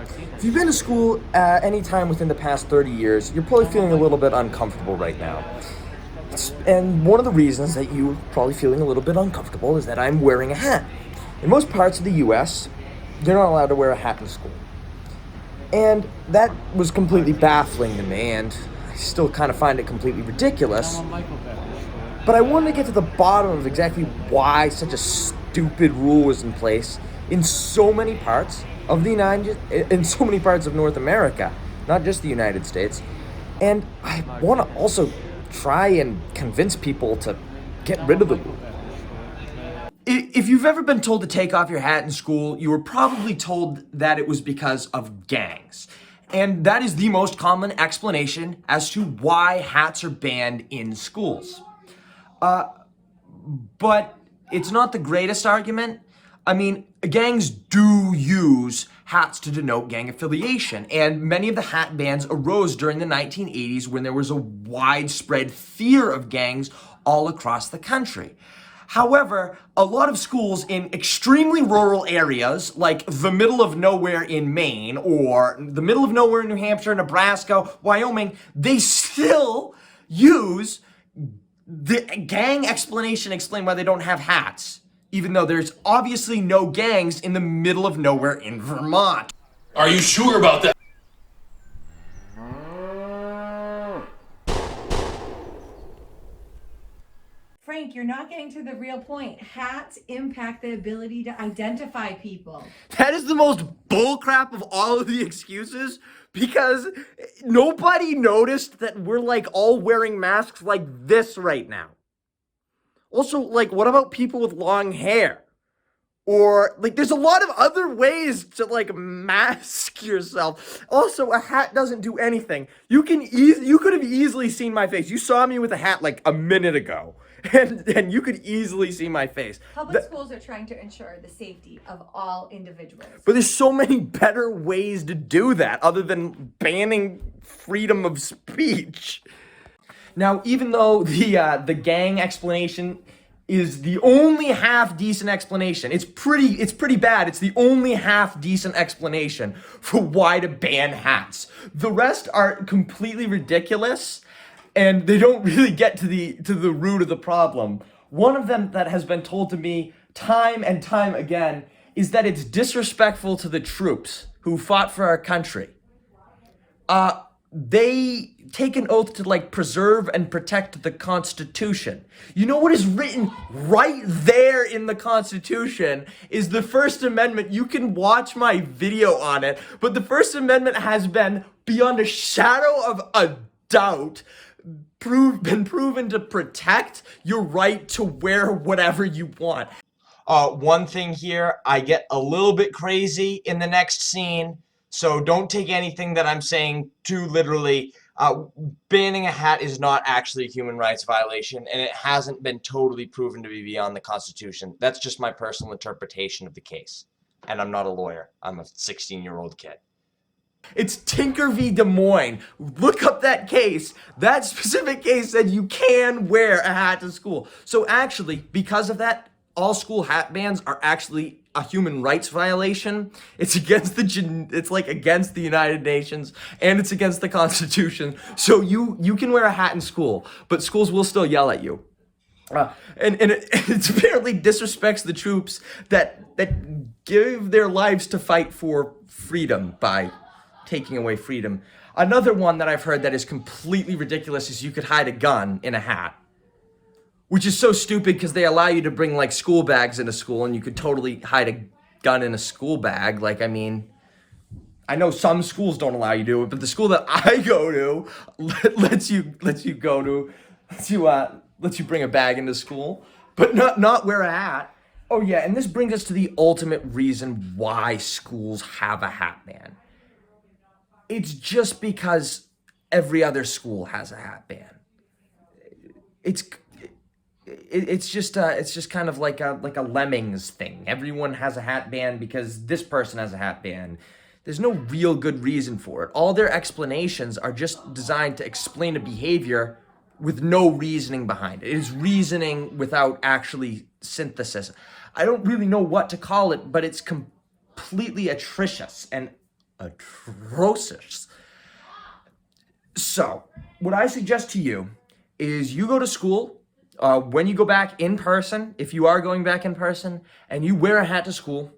If you've been to school any time within the past 30 years, you're probably feeling a little bit uncomfortable right now. And one of the reasons that you're probably feeling a little bit uncomfortable is that I'm wearing a hat. In most parts of the US, you're not allowed to wear a hat in school. And that was completely baffling to me, and I still kind of find it completely ridiculous. But I wanted to get to the bottom of exactly why such a stupid rule was in place in so many parts of North America, not just the United States. And I want to also try and convince people to get rid of the rule. If you've ever been told to take off your hat in school, you were probably told that it was because of gangs. And that is the most common explanation as to why hats are banned in schools. But it's not the greatest argument. I mean, gangs do use hats to denote gang affiliation, and many of the hat bans arose during the 1980s when there was a widespread fear of gangs all across the country. However, a lot of schools in extremely rural areas, like the middle of nowhere in Maine, or the middle of nowhere in New Hampshire, Nebraska, Wyoming, they still use the gang explanation explain why they don't have hats, even though there's obviously no gangs in the middle of nowhere in Vermont. Are you sure about that? Frank, you're not getting to the real point. Hats impact the ability to identify people. That is the most bullcrap of all of the excuses, because nobody noticed that we're like all wearing masks like this right now. Also, like, what about people with long hair? Or, like, there's a lot of other ways to, like, mask yourself. Also, a hat doesn't do anything. You could have easily seen my face. You saw me with a hat, like, a minute ago. And you could easily see my face. Public schools are trying to ensure the safety of all individuals. But there's so many better ways to do that other than banning freedom of speech. Now, even though the gang explanation is the only half decent explanation, it's pretty bad. It's the only half decent explanation for why to ban hats. The rest are completely ridiculous, and they don't really get to the root of the problem. One of them that has been told to me time and time again is that it's disrespectful to the troops who fought for our country. They take an oath to, like, preserve and protect the Constitution. You know what is written right there in the Constitution is the First Amendment. You can watch my video on it, but the First Amendment has been, beyond a shadow of a doubt, been proven to protect your right to wear whatever you want. One thing here, I get a little bit crazy in the next scene, so don't take anything that I'm saying too literally. Banning a hat is not actually a human rights violation, and it hasn't been totally proven to be beyond the Constitution. That's just my personal interpretation of the case. And I'm not a lawyer. I'm a 16-year-old kid. It's Tinker v. Des Moines. Look up that case. That specific case said you can wear a hat to school. So actually, because of that, all school hat bans are actually a human rights violation. It's against against the United Nations, and it's against the Constitution. So you can wear a hat in school, but schools will still yell at you. And it apparently disrespects the troops that give their lives to fight for freedom by taking away freedom. Another one that I've heard that is completely ridiculous is you could hide a gun in a hat. Which is so stupid because they allow you to bring, like, school bags into school, and you could totally hide a gun in a school bag. Like, I mean, I know some schools don't allow you to do it, but the school that I go to lets you bring a bag into school, but not wear a hat. Oh yeah, and this brings us to the ultimate reason why schools have a hat ban. It's just because every other school has a hat ban. It's just kind of like a lemmings thing. Everyone has a hat ban because this person has a hat ban. There's no real good reason for it. All their explanations are just designed to explain a behavior with no reasoning behind it. It is reasoning without actually synthesis. I don't really know what to call it, but it's completely atrocious and atrocious. So, what I suggest to you is you go to school, when you go back in person, if you are going back in person, and you wear a hat to school,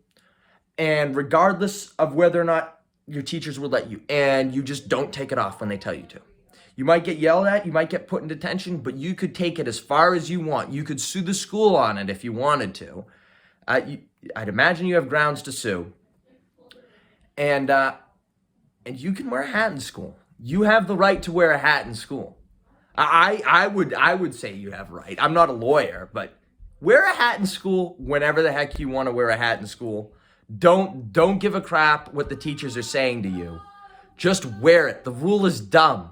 and regardless of whether or not your teachers will let you, and you just don't take it off when they tell you to. You might get yelled at, you might get put in detention, but you could take it as far as you want. You could sue the school on it if you wanted to. I'd imagine you have grounds to sue. And you can wear a hat in school. You have the right to wear a hat in school. I would say you have a right. I'm not a lawyer, but wear a hat in school whenever the heck you want to wear a hat in school. Don't give a crap what the teachers are saying to you. Just wear it. The rule is dumb.